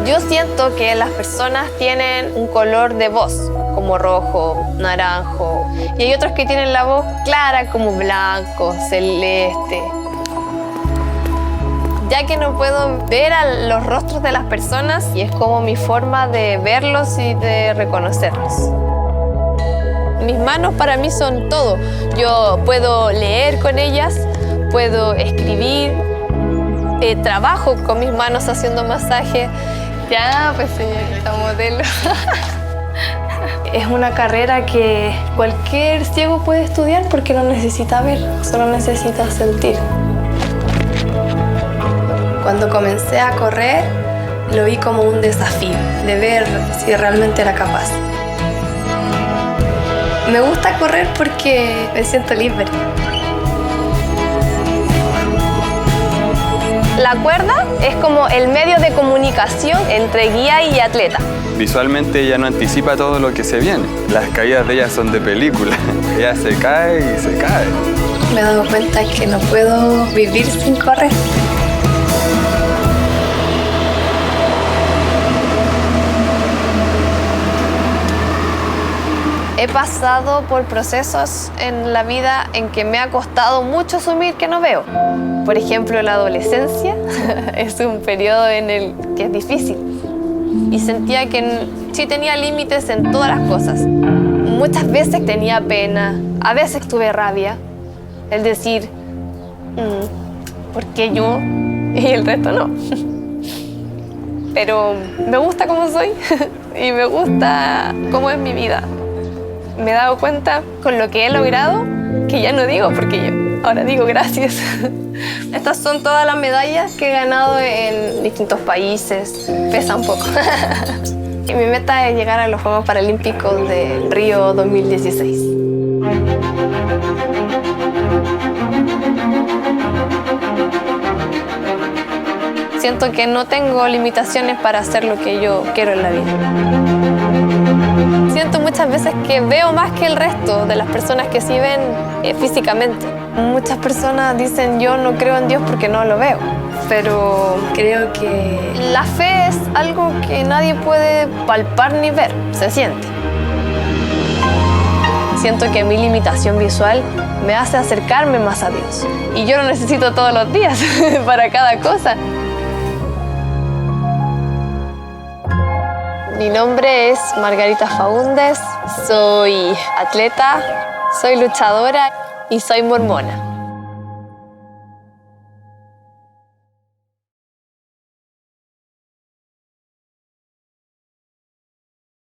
Yo siento que las personas tienen un color de voz, como rojo, naranjo, y hay otros que tienen la voz clara, como blanco, celeste. Ya que no puedo ver a los rostros de las personas, y es como mi forma de verlos y de reconocerlos. Mis manos para mí son todo. Yo puedo leer con ellas, puedo escribir, trabajo con mis manos haciendo masaje. Ya, pues señorita modelo. Es una carrera que cualquier ciego puede estudiar porque no necesita ver, solo necesita sentir. Cuando comencé a correr, lo vi como un desafío de ver si realmente era capaz. Me gusta correr porque me siento libre. La cuerda es como el medio de comunicación entre guía y atleta. Visualmente ella no anticipa todo lo que se viene. Las caídas de ella son de película. Ella se cae y se cae. Me he dado cuenta que no puedo vivir sin correr. He pasado por procesos en la vida en que me ha costado mucho asumir que no veo. Por ejemplo, la adolescencia es un periodo en el que es difícil. Y sentía que sí tenía límites en todas las cosas. Muchas veces tenía pena, a veces tuve rabia. Es decir, ¿por qué yo y el resto no? Pero me gusta cómo soy y me gusta cómo es mi vida. Me he dado cuenta con lo que he logrado que ya no digo porque yo ahora digo gracias. Estas son todas las medallas que he ganado en distintos países. Pesa un poco. Y mi meta es llegar a los Juegos Paralímpicos de Río 2016. Siento que no tengo limitaciones para hacer lo que yo quiero en la vida. Siento muchas veces que veo más que el resto de las personas que sí ven físicamente. Muchas personas dicen yo no creo en Dios porque no lo veo, pero creo que la fe es algo que nadie puede palpar ni ver, se siente. Siento que mi limitación visual me hace acercarme más a Dios y yo lo necesito todos los días para cada cosa. Mi nombre es Margarita Faúndez, soy atleta, soy luchadora y soy mormona.